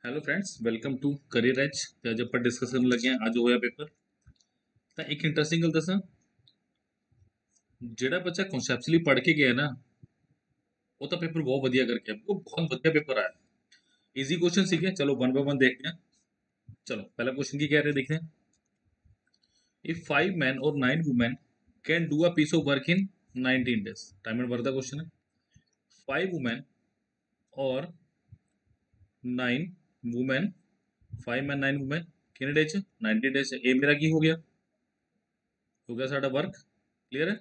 Hello friends, welcome to career edge. ते अज आप डिस्कसन लगे हैं। अज होया पेपर तो एक इंटरेस्टिंग गल दसा, जेड़ा बच्चा कॉन्सैप्चुअली पढ़ के गया ना, वो तो पेपर बहुत बढ़िया करके आया। वो बहुत बढ़िया पेपर आया। इजी क्वेश्चन सीखे, चलो वन बाय वन देखते हैं। चलो पहला क्वेश्चन की कह रहे हैं, देखते हैं। इफ 5 men और 9 women can do a piece of work in 19 days। Time and work का क्वेश्चन है। 5 women और 9 women, 5 men 9 women कितने डेज? 90 days। ए मेरा की हो गया साडा वर्क। क्लियर है।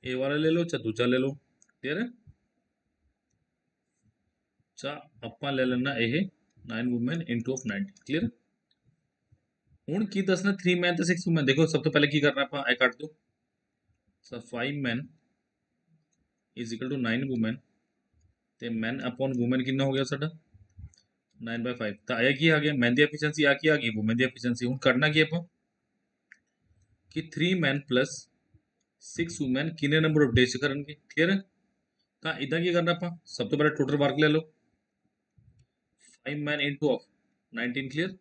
ए वाला ले लो चाहे दूजा ले लो। क्लियर है। चा ਆਪਾਂ ले लेना ਇਹ 9 women into of 90। क्लियर। ਹੁਣ ਕੀ ਦੱਸਣਾ 3 men ਤੇ 6 women। देखो सब तो पहले की करना ਆਪਾਂ ਇਹ ਕੱਟ दो। So 5 men is equal to 9 women ਤੇ men अपॉन women कितना हो गया साਡਾ 9/5। ਤਾਂ ਇਹ ਕੀ ਆ ਗਿਆ men ਦੀ ਐਫੀਸ਼ੀਐਂਸੀ, ਆ ਕੀ ਆ ਗਈ women ਦੀ ਐਫੀਸ਼ੀਐਂਸੀ। ਹੁਣ ਕਰਨਾ ਕੀ ਆਪਾਂ ਕਿ 3 men plus 6 women ਕਿੰਨੇ ਨੰਬਰ ਆਫ ਡੇਜ਼ ਕਰਨਗੇ। ਕਲੀਅਰ ਹੈ। ਤਾਂ ਇਦਾਂ ਕੀ ਕਰਨਾ ਆਪਾਂ, ਸਭ ਤੋਂ ਪਹਿਲਾਂ ਟੋਟਲ ਵਰਕ ਲੈ ਲਓ 5 men into of 19। ਕਲੀਅਰ।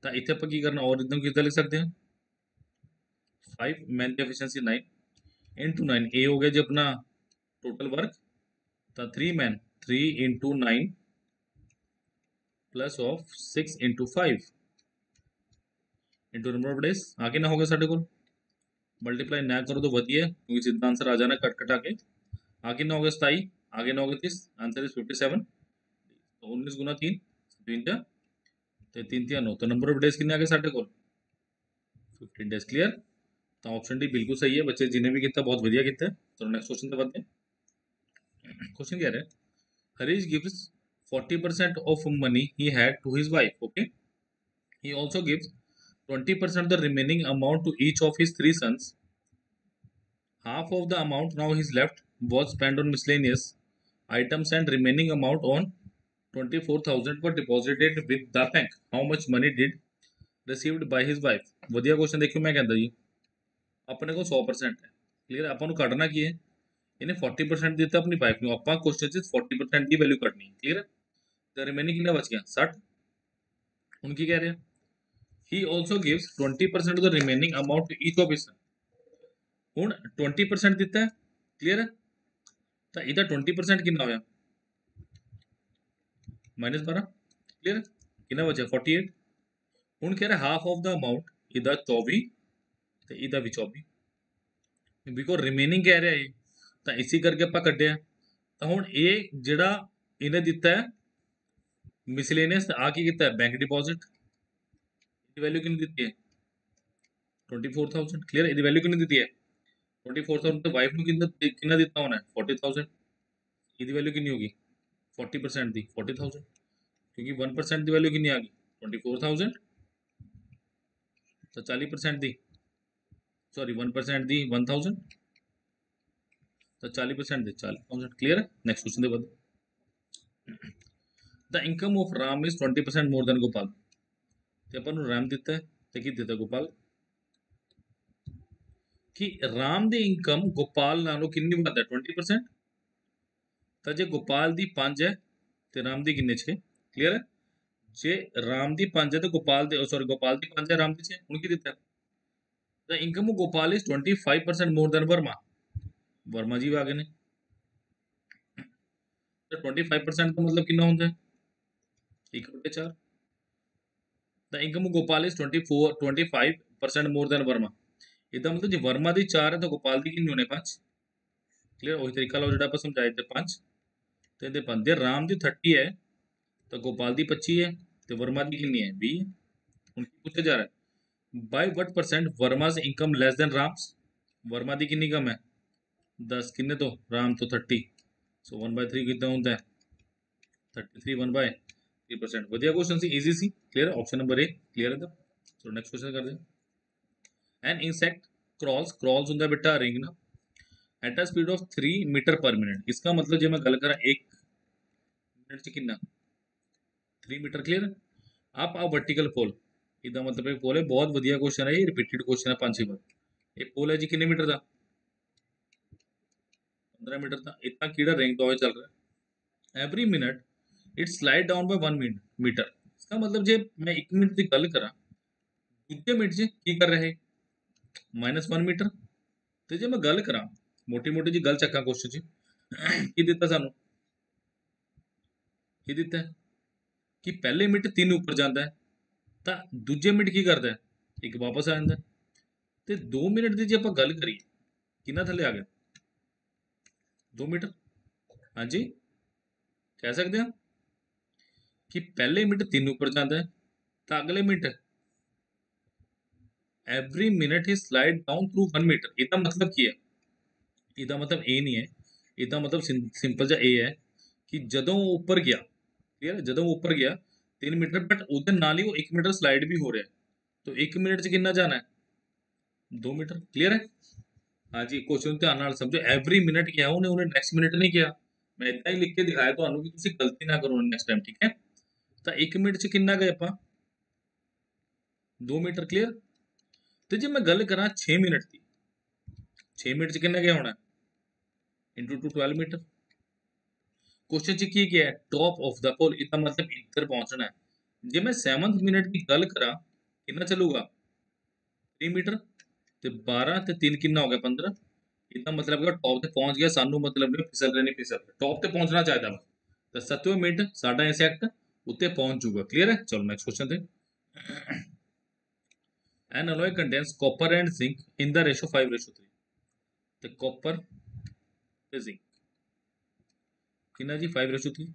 ਤਾਂ ਇੱਥੇ ਆਪਾਂ ਕੀ ਕਰਨਾ, ਔਰ ਇਦਾਂ ਕਿੱਦਾਂ ਲਿਖ ਸਕਦੇ ਹਾਂ 5 men ਦੀ ਐਫੀਸ਼ੀਐਂਸੀ 9 into 9। ए हो गया जी अपना टोटल वर्क। तो 3 men 3 into 9 plus of 6 into 5 into number of days. आगे ना होगा साढ़े को मल्टीप्लाई ना करो तो वधिए, क्योंकि सीधा आंसर आ जाना कट कटा के। आगे ना होगा 27, आगे ना होगा 30। Answer is 57। तो 19 गुना 3 तीन जा तो 3 3 9। तो नंबर ऑफ डेज कितने आ गए साढ़े को 15 डेज। क्लियर। तो ऑप्शन डी बिल्कुल सही है। बच्चे जिन्हें भी किया बहुत बढ़िया किया। चलो नेक्स्ट क्वेश्चन से बढ़ते हैं। क्वेश्चन क्या है, Harish gives 40% of money he had to his wife. Okay. He also gives 20% of the remaining amount to each of his three sons. Half of the amount now is left was spent on miscellaneous items and remaining amount on 24,000 were deposited with the bank. How much money did received by his wife? ਵਧੀਆ question देखियो। मैं कहता जी अपने को 100% है। Clear. ਆਪਾਂ ਨੂੰ ਕੱਢਣਾ ਕੀ ਹੈ, ਇਹਨੇ 40% ਦਿੱਤਾ ਆਪਣੀ ਵਾਈਫ ਨੂੰ, ਆਪਾਂ ਕੁਐਸਚਨ 'ਚ 40% ਦੀ ਵੈਲਿਊ ਕੱਢਣੀ ਹੈ। ਕਲੀਅਰ। ਤੇ ਰਿਮੇਨਿੰਗ ਕਿੰਨਾ ਬਚ ਗਿਆ 60। ਹੁਣ ਕੀ ਕਹਿ ਰਿਹਾ, ਹੀ also gives 20% of the remaining amount to each of his son। ਹੁਣ 20% ਦਿੱਤਾ ਹੈ। ਕਲੀਅਰ ਹੈ। ਤਾਂ ਇਹਦਾ 20% ਕਿੰਨਾ ਹੋਇਆ -12। ਕਲੀਅਰ। ਕਿੰਨਾ ਬਚਿਆ 48। ਹੁਣ ਕਹਿ ਰਿਹਾ ਹਾਫ ਆਫ ਦਾ ਅਮਾਊਂਟ, ਇਹਦਾ 24 ਤੇ ਇਹਦਾ ਵੀ 24। ਬਿਕੋਜ਼ ਰਿਮੇਨਿੰਗ ਕਹਿ ਰਿਹਾ ਇਹ, ਤਾਂ ਇਸੇ ਕਰਕੇ ਆਪਾਂ ਕੱਢਿਆ। ਤਾਂ ਹੁਣ ਇਹ ਜਿਹੜਾ ਇਹਨੇ ਦਿੱਤਾ ਹੈ ਮਿਸਲੇਨੀਅਸ, ਆ ਕੀ ਕੀਤਾ ਬੈਂਕ ਡਿਪੋਜ਼ਿਟ। ਇਹਦੀ ਵੈਲਿਊ ਕਿੰਨੀ ਦਿੱਤੀ ਹੈ 24,000। ਕਲੀਅਰ। ਇਹਦੀ ਵੈਲਿਊ ਕਿੰਨੀ ਦਿੱਤੀ ਹੈ 24,000। ਤੇ ਵਾਈਫ ਨੂੰ ਕਿੰਨਾ ਦਿੱਤਾ ਹੋਣਾ 40,000। ਇਹਦੀ ਵੈਲਿਊ ਕਿੰਨੀ ਹੋਗੀ 40% ਦੀ 40,000, क्योंकि 1% की वैल्यू कितनी आ गई 24,000। तो 40% दी, सॉरी 1% दी 1,000। तो 40% दी 40,000। क्लियर है। नेक्स्ट क्वेश्चन दे बाद, the income of Ram is 20% more than Gopal. तो अपन राम दिता है तो की दिता गोपाल कि राम दी इनकम गोपाल नालों कितनी वध है 20%। तो जे गोपाल दी 5 है तो राम दी किन्ने 6। क्लियर है। जे राम दी 5 है तो गोपाल दे, सॉरी गोपाल दी 5 है राम दी 6। उनकी दिता है the income of Gopal is 25% more than Verma. Verma ji आ गए ने। तो 25% का मतलब कितना होता है 1/4। The income of Gopal is 25% more than Verma. इसका मतलब जो वर्मा दी 4 है तो गोपाल दी कितनी होने 5। क्लियर। वही तरीका लो जो समझाए थे 5 तो ये 5 दे राम दी 30 है तो गोपाल दी 25 है तो वर्मा दी कितनी है 20। उनकी पूछा जा रहा है by what percent Verma's income less than Ram's. Verma दी कितनी कम है 10, किन्ने तो राम तो 30। सो 1/3 कितना होता है 33 1/3%। बढ़िया question C, easy C. Clear. Option number A clear है। तो नेक्स्ट क्वेश्चन कर दें। एन इंसेक्ट क्रॉल्स, क्रॉल्स होता है बेटा रिंग ना at a speed of 3 metre per minute. इसका मतलब जो मैं गल करा 1 मिनट से कितना 3 मीटर। क्लियर। आप आओ वर्टिकल पोल, इसका मतलब एक पोल है। बहुत बढ़िया क्वेश्चन है ये, रिपीटेड क्वेश्चन है 5-6 बार। एक पोल है जी कितने मीटर का 15 मीटर था, इतना कीड़ा रेंगता हुआ चल रहा है। Every minute it slide down by 1 metre. इसका मतलब जे मैं 1 मिनट की गल करा, दूजे मिनट च की कर रहे -1 मीटर। ਤੇ ਜੇ ਮੈਂ ਗੱਲ ਕਰਾਂ ਮੋਟੀ ਮੋਟੀ ਜੀ ਗੱਲ ਚੱਕਾਂ ਕੁਐਸਚਨ 'ਚ ਕੀ ਦਿੱਤਾ ਸਾਨੂੰ, ਕੀ ਦਿੱਤਾ ਹੈ ਕਿ ਪਹਿਲੇ ਮਿੰਟ 3 ਉੱਪਰ ਜਾਂਦਾ ਹੈ ਤਾਂ ਦੂਜੇ ਮਿੰਟ ਕੀ ਕਰਦਾ ਹੈ, ਇੱਕ ਵਾਪਸ ਆ ਜਾਂਦਾ ਹੈ। ਤੇ 2 ਮਿੰਟ ਦੀ ਜੇ ਆਪਾਂ ਗੱਲ ਕਰੀਏ ਕਿੰਨਾ ਥੱਲੇ ਆ ਗਿਆ 2 ਮੀਟਰ। ਹਾਂਜੀ ਕਹਿ ਸਕਦੇ ਹਾਂ ਕਿ ਪਹਿਲੇ ਮਿੰਟ 3 ਉੱਪਰ ਜਾਂਦਾ ਹੈ ਤਾਂ ਅਗਲੇ ਮਿੰਟ ਐਵਰੀ ਮਿੰਟ ਹੀ ਸਲਾਈਡ ਡਾਊਨ ਥਰੂ 1 ਮੀਟਰ। ਇਹਦਾ ਮਤਲਬ ਕੀ ਹੈ, ਇਹਦਾ ਮਤਲਬ ਇਹ ਨਹੀਂ ਹੈ, ਇਹਦਾ ਮਤਲਬ ਸਿੰਪਲ ਜਿਹਾ ਇਹ ਹੈ ਕਿ ਜਦੋਂ ਉਹ ਉੱਪਰ ਗਿਆ, ਕਲੀਅਰ ਹੈ, ਜਦੋਂ ਉਹ ਉੱਪਰ ਗਿਆ 3 ਮੀਟਰ, ਬਟ ਉਹਦੇ ਨਾਲ ਹੀ ਉਹ 1 ਮੀਟਰ ਸਲਾਈਡ ਵੀ ਹੋ ਰਿਹਾ ਹੈ, ਤਾਂ 1 ਮਿੰਟ 'ਚ ਕਿੰਨਾ ਜਾਣਾ ਹੈ 2 ਮੀਟਰ। ਕਲੀਅਰ ਹੈ। ਹਾਂਜੀ ਕੁਐਸਚਨ ਧਿਆਨ ਨਾਲ ਸਮਝੋ, ਐਵਰੀ ਮਿੰਟ ਕਿਹਾ ਉਹਨੇ ਨੈਕਸਟ ਮਿੰਟ ਨਹੀਂ ਕਿਹਾ। ਮੈਂ ਇੱਦਾਂ ਹੀ ਲਿਖ ਕੇ ਦਿਖਾਇਆ ਤੁਹਾਨੂੰ ਕਿ ਤੁਸੀਂ ਗਲਤੀ ਨਾ ਕਰੋ ਨੈਕਸਟ ਟਾਈਮ, ਠੀਕ ਹੈ। ਤਾਂ 1 ਮਿੰਟ 'ਚ ਕਿੰਨਾ ਗਏ ਆਪਾਂ 2 ਮੀਟਰ। ਕਲੀਅਰ। ਤੇ ਜੇ ਮੈਂ ਗੱਲ ਕਰਾਂ 6 ਮਿੰਟ ਦੀ, 6 ਮਿੰਟ 'ਚ ਕਿੰਨਾ ਗਿਆ ਹੋਣਾ ਇੰਟੂ 2 12 ਮੀਟਰ। क्वेश्चन च की क्या है टॉप ऑफ द पोल, इसका मतलब इधर पहुंचना है। जे मैं 7 मिनट की गल करा कितना चलूगा 3 मीटर ते 12 ते 3 कितना हो गया 15। इसका मतलब है टॉप ते पहुंच गया, सानू मतलब नहीं फिसल रहे, नहीं फिसल रहे, टॉप ते पहुंचना चाहता वा। तो 7वें मिनट साडा इंसैक्ट उत्ते पहुंच जूगा। क्लियर है। चलो नेक्स्ट क्वेश्चन थे। An alloy contains copper and zinc in the ratio 5:3। तो कॉपर ते जिंक कितना जी 5:3।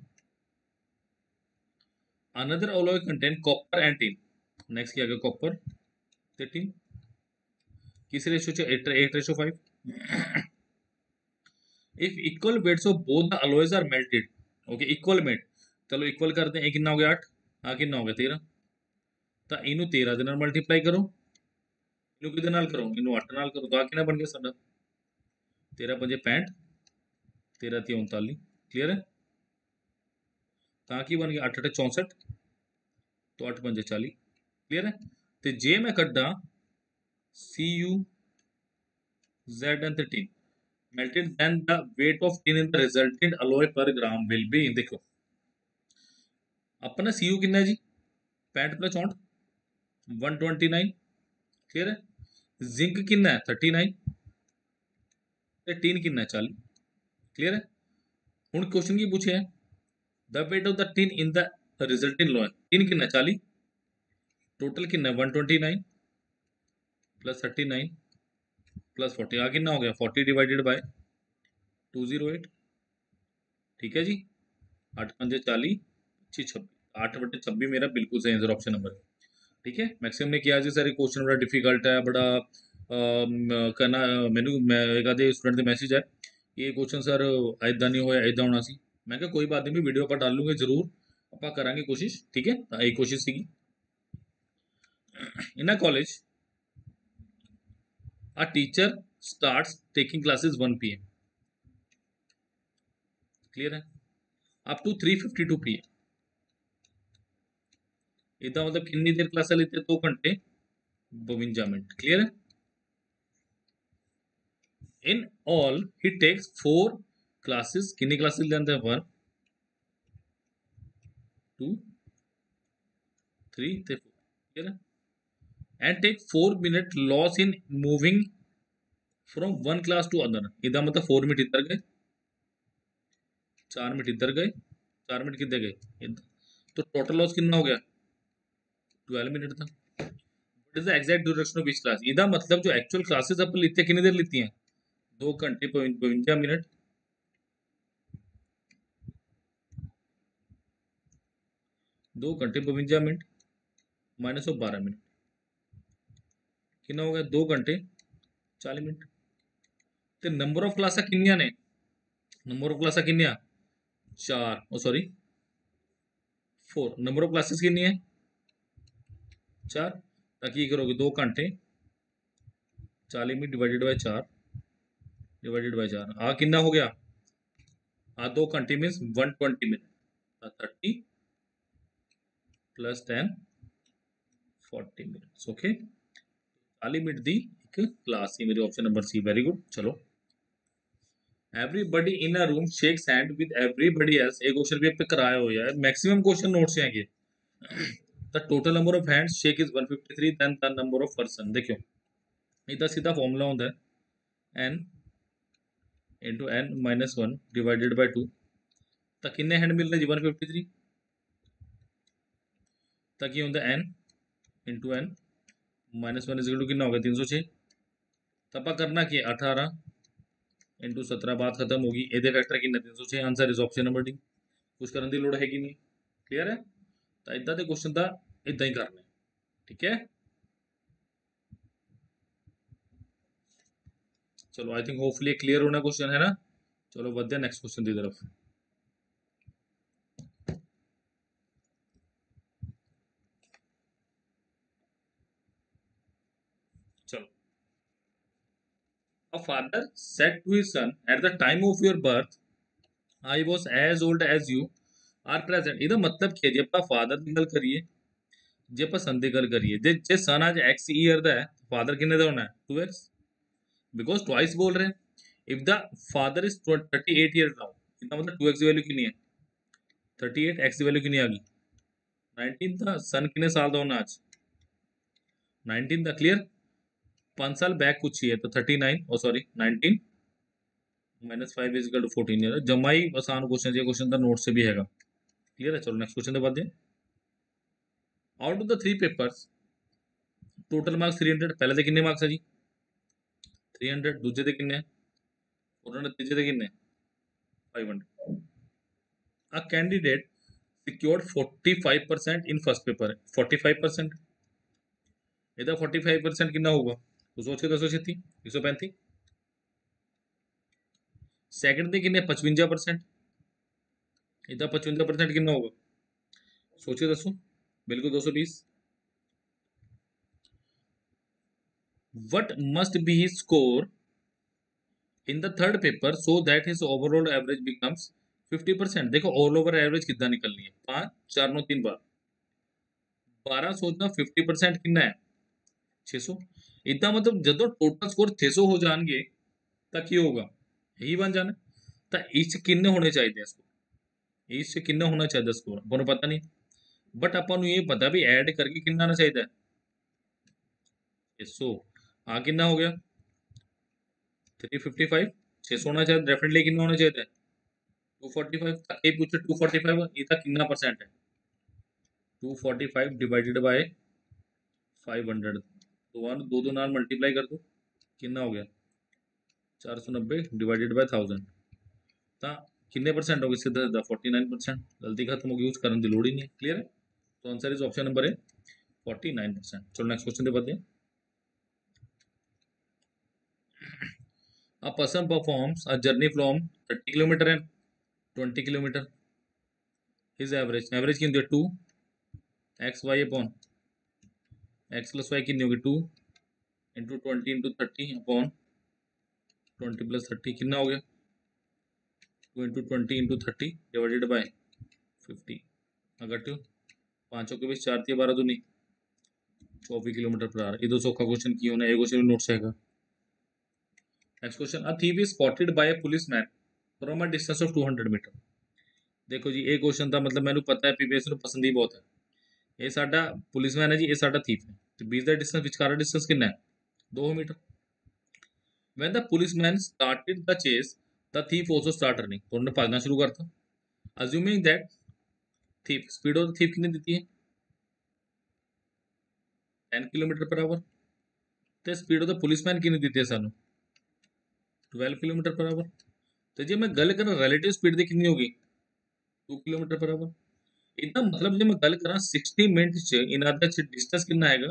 Another alloy contain copper and tin। Next क्या गया कॉपर ते tin किस रेशियो च 8:5। If equal weights of both the alloys are melted, okay equal weight, चलो इक्वल करते हैं। कितना हो गया 8, आ कितना हो गया 13। तो इनू 13 ਦੇ ਨਾਲ ਮਲਟੀਪਲਾਈ ਕਰੋ, ਇਹਨੂੰ ਕਿਹਦੇ ਨਾਲ ਕਰੋ, ਇਹਨੂੰ 8 ਨਾਲ ਕਰੋ, ਤਾਂ ਆ ਕਿੰਨਾ ਬਣ ਗਿਆ ਸਾਡਾ 13 5 65, 13 3 39। क्लियर है। ਤਾਂ ਕੀ ਬਣ ਗਿਆ 8 8 64, तो 8 5 40। क्लियर है। तो जे मैं कड्डा Cu Z and tin melted, then the weight of tin in the resultant alloy per gram will be, देखो अपना Cu कितना है जी 65 + 64 129। क्लियर है। जिंक कितना है 39 ਤੇ टिन कितना है 40। क्लियर है। ਹੁਣ क्वेश्चन की पूछे the weight of the tin in the resulting alloy, tin कितना 40, टोटल कितना 129 + 39 + 40, आ कितना हो गया 40 डिवाइडेड बाय 208। ठीक है जी। 8 5 40 26, 8/26 मेरा बिल्कुल सही आंसर ऑप्शन नंबर। ठीक है। मैक्सिमम ने किया जी सर क्वेश्चन बड़ा डिफिकल्ट है, बड़ा करना मैनू मैं एक आधे स्टूडेंट के मैसेज है ये क्वेश्चन सर इदा नहीं होया इदा होना सी। मैं क्या कोई बात नहीं, वीडियो आप डाल लूँगे जरूर, आप करांगे कोशिश। ठीक है। तो यही कोशिश सी in a college a teacher starts taking classes 1 PM। Clear है। Up to 3:52 PM। इदा मतलब कितनी देर क्लास लेते 2 घंटे 52 मिनट। क्लियर है। In all he takes 4 classes, कितनी क्लासेस लेते हैं 1 2 3 4। क्लियर है। And take 4 minute loss in moving from 1 class to other. इदा मतलब 4 मिनट इधर गए, 4 मिनट इधर गए, 4 मिनट किधर गए इधर, तो टोटल लॉस कितना हो गया 12 मिनट था। What is the exact duration of each class. इदा मतलब जो एक्चुअल क्लासेस अपन लेते हैं कितनी देर लेती हैं 2 घंटे 52 मिनट, 2 घंटे 52 मिनट माइनस ऑफ 12 मिनट कितना हो गया 2 घंटे 40 मिनट। तो नंबर ऑफ क्लासा किनिया ने, नंबर ऑफ क्लासा किनिया 4, ओ सॉरी 4, नंबर ऑफ क्लासेस कितनी है 4। ताकि करोगे 2 घंटे 40 मिनट डिवाइडेड बाय 4 आ कितना हो गया, आ 2 घंटे means 120 minute, 30 + 10 40 minutes. Okay 40 minute दी एक क्लास सी मेरी option number C. Very good. चलो everybody in a room shakes hand with everybody else, ये क्वेश्चन भी पे कराया हुआ है, मैक्सिमम क्वेश्चन नोट से आएंगे। The total number of hands shake is 153, then the number of person. देखो इधर सीधा फॉर्मूला होता है n into n minus 1 divided by 2। तो कितने हैंड मिल रहे जी 153, तक ये होता है n into n minus 1 is two कितना होगा 306। तपा करना कि 18 इंटू 17, बात खत्म होगी। ए फैक्टर कितना 306, answer is option number D. कुछ करने की लोड़ है कि नहीं, क्लियर है। तो इदा के क्वेश्चन था इदा ही करने, ठीक है। चलो आई थिंक होपफुली क्लियर होना क्वेश्चन है ना। चलो बढ़ते हैं नेक्स्ट क्वेश्चन की तरफ। चलो, a father said to his son at the time of your birth I was as old as you are present। ਇਹਦਾ ਮਤਲਬ ਕੀ ਹੈ ਜੀ, ਆਪਾਂ ਫਾਦਰ ਦੀ ਗੱਲ ਕਰੀਏ, ਜੇ ਆਪਾਂ ਸਨ ਦੀ ਗੱਲ ਕਰੀਏ, ਜੇ ਸਨ ਅੱਜ x ਈਅਰ ਦਾ ਹੈ, ਫਾਦਰ ਕਿੰਨੇ ਦਾ ਹੋਣਾ ਹੈ 2x, बिकॉज ट्वाइस बोल रहे हैं। If the father is 38 year now, इसका मतलब 2x की वैल्यू कितनी है 38, x की वैल्यू कितनी आ गई 19 था। सन कितने साल का होना आज 19 था, क्लियर। 5 साल बैक कुछ ही है तो 39 oh sorry 19 minus 5 is equal to 14 year. जमाई आसान क्वेश्चन, ये क्वेश्चन का नोट से भी हैगा, क्लियर है। चलो नेक्स्ट क्वेश्चन के बाद out of the 3 papers total marks 300, पहले तो कितने मार्क्स है जी 300, दूजे के कितने और तीजे के कितने 500। A candidate secured 45% in first paper, 45%, इधर 45% कितना होगा तो सोच के 236 135। सेकंड में कितने 55%, इधर 55% कितना होगा सोचिए 200, बिल्कुल 220। What must be his score in the third paper so that his overall average becomes 50%। देखो ऑल ओवर एवरेज कितना निकलनी है 5 4 9 3 बार 12 सोचना 50% कितना है 600। इतना मतलब जो टोटल स्कोर 600 हो जाएंगे तक ही होगा, यही बन जाना। तो इस किन्ने होने चाहिए इसको, इससे किन्ना होना चाहिए स्कोर अपन पता नहीं, बट अपन ये पता भी ऐड करके कितना आना चाहिए 600। हाँ कितना हो गया 355, 600 होना चाहिए डेफिनेटली, कितना होना चाहिए 245। ये पूछो 245 इसका कितना परसेंट है 245 डिवाइडेड बाय 500, दो दो नाल मल्टीप्लाई कर दो, कितना हो गया 490 डिवाइडेड बाय 1000। तो कितने परसेंट होगी सीधा सीधा 49%, गलती खत्म होगी, यूज करने की लोड़ ही नहीं है, क्लियर है। तो आंसर इज ऑप्शन नंबर है 49%। चलो नेक्स्ट क्वेश्चन देखते हैं। A person performs a journey from 30 किलोमीटर and 20 किलोमीटर, his एवरेज कितनी है 2 X Y upon X plus Y कितनी होगी 2 इंटू 20 इंटू 30 अपॉन 20 प्लस 30 कितना हो गया 2 इंटू 20 इंटू 30 डिवाइडेड बाय 50। अगर टू पाँचों के बीच 4 थी 12 दूनी 24 किलोमीटर पर आवर। ये दो सौ का क्वेश्चन की होना, एक क्वेश्चन नोट्स है। Next question, a thief is spotted by a policeman from a distance of 200 meter. देखो जी ये क्वेश्चन था, मतलब मैंने पता है पीपीएससी ਨੂੰ पसंद ही बहुत है। ये साडा पुलिसमैन है जी, ये साडा थीफ है, तो बीच द डिस्टेंस विचकारा डिस्टेंस कितना है 2 meter. When the policeman started the chase the thief also start running, तो उन्होंने भागना शुरू करता। Assuming that thief speed of the thief कितनी देती है 10 किलोमीटर पर आवर, तो स्पीड ऑफ द पुलिसमैन कितनी देती है सानू 12 किलोमीटर पर आवर। तो जी मैं गल करा रिलेटिव स्पीड दी कितनी होगी 2 किलोमीटर पर आवर। इतना मतलब जो मैं गल करा 60 मिनट च इन्हां दा डिस्टेंस कितना आएगा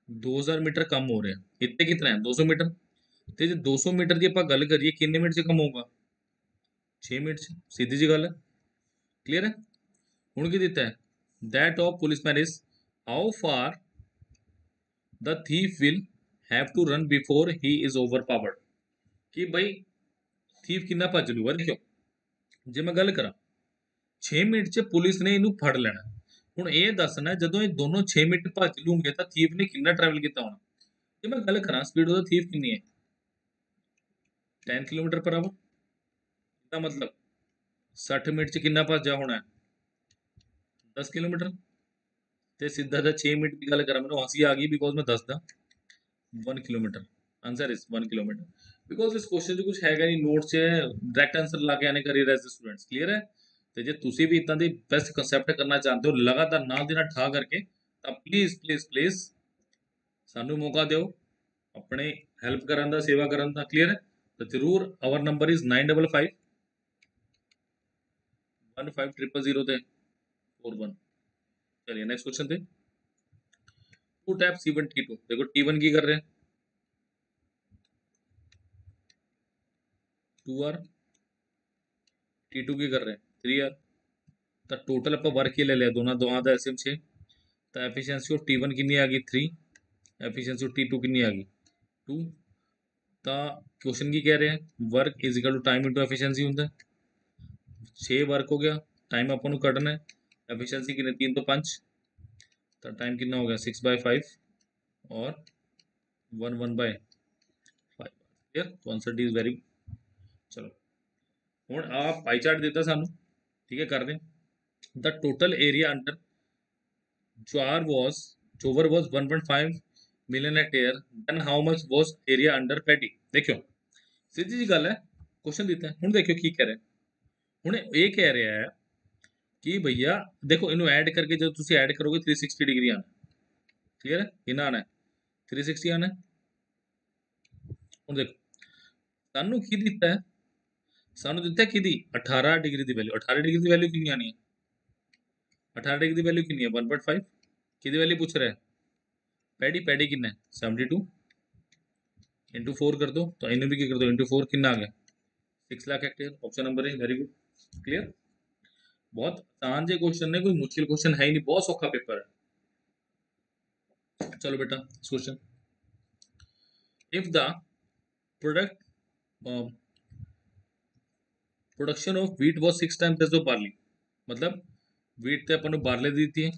2000 मीटर कम हो रहा है। इतने कितना है 200 मीटर, तो जो 200 मीटर की आप गल करिए कितने मिनट से कम होगा 6 मिनट से, सीधी जी गल है, क्लियर है। हूँ की दिता है that of policeman is how far the thief will have to run before he is overpowered, कि भाई थीफ कितना भज लूगा। देखो जे मैं गल करा 6 मिनट च पुलिस ने इनू फड़ लेना, हूँ ये दसना जो ये दोनों 6 मिनट भज लूंगे तो थीफ ने कितना ट्रैवल किया होना। जे मैं गल करा स्पीड ऑफ द थीफ कितनी है 10 किलोमीटर पर आवर, इसका मतलब 60 मिनट च किन्ना भज्जा होना है, 10 किलोमीटर। तो सीधा जा 6 मिनट की गल करा, मैंने हंसी आ गई बिकॉज मैं दसदा 1 kilometre, answer is 1 kilometre. Because इस क्वेश्चन च कुछ हैगा नहीं, नोट च डायरेक्ट आंसर ला के आने करियर एज स्टूडेंट्स, क्लियर है। तो जे तुसी भी इतना दी बेस्ट कंसेप्ट करना चाहते हो लगातार नाल दी नाल ठा करके, तो प्लीज प्लीज प्लीज सानू मौका दो अपने हेल्प करन दा, सेवा करन दा, क्लियर है। तो जरूर आवर नंबर इज 95515000 ते 41। चलिए नेक्स्ट क्वेश्चन थे, टू टैप C1 T2। देखो T1 की कर रहे हैं 2 आर, T2 की कर रहे हैं 3 आर। तो टोटल आप वर्क ही ले लिया दोनों दोवां का एसएम 6। तो एफिशिएंसी ऑफ T1 कितनी आ गई 3, एफिशिएंसी ऑफ T2 कितनी आ गई 2। तो क्वेश्चन की कह रहे हैं work is equal to time into efficiency होंगे, 6 वर्क हो गया, टाइम अपन कटना है, एफिशिएंसी कितने 3 तो 5, तो टाइम कितना हो गया 6/5 और 1/5। क्लियर, तो आंसर डी इज वेरी। चलो हूँ आप पाई चार्ट देता सानू, ठीक है कर रहे हैं। The total area under jowar was jowar was 1.5 million hectare, then how much was area under paddy. देखियो सीधी जी गल है, क्वेश्चन देता है हूँ, देखियो की कह रहे हैं। हूँ ये कह रहा है कि भैया देखो इनू ऐड करके जब तुम ऐड करोगे 360 डिग्री आना, क्लियर है, कितना आना है 360 आना है। हूँ देखो सानू की दिता है, सानू दिता है कि 18 डिग्री की वैल्यू, 18 डिग्री की वैल्यू कितनी आनी है, 18 डिग्री की वैल्यू कितनी है 1.5 की वैल्यू पूछ रहा है। पैडी पैडी कितना है 72 इंटू 4 कर दो, तो इन्हें भी क्या कर दो इंटू 4, कितना आ गया 6 लाख हेक्टेयर। ऑप्शन नंबर है वेरी गुड, क्लियर। बहुत आसान जे क्वेश्चन है, कोई मुश्किल क्वेश्चन है ही नहीं, बहुत सौखा पेपर है। चलो बेटा question, if the product production of wheat was 6 times of barley, मतलब व्हीट ते अपन बार्ले दी थी,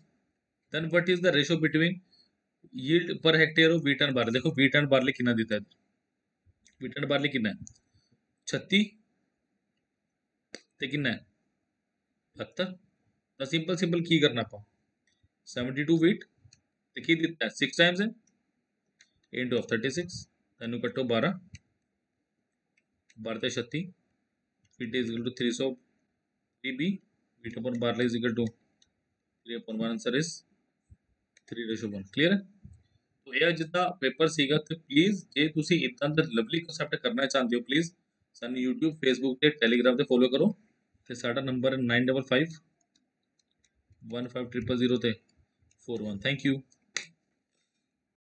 then what is the ratio between yield per hectare of wheat and barley. देखो व्हीट एंड बार्ले कितना देता है, व्हीट एंड बार्ले कितना है 36 ते कितना है 72। तो सिंपल सिंपल की करना आप 72 व्हीट ते की दिता है 6 टाइम्स है इंटू ऑफ 36, तेन कट्टो 12, 12 ते 36, wheat is equal to 300 wheat upon barley is equal to 3/1, answer is 3:1, clear है। तो यह जितना पेपर सीगा, तो प्लीज जे तुसी इतना द लवली कांसेप्ट करना चाहते हो प्लीज सानू यूट्यूब फेसबुक ते टैलीग्राम ते फॉलो करो। ते साडा नंबर है 95515000 ते 41। Thank you.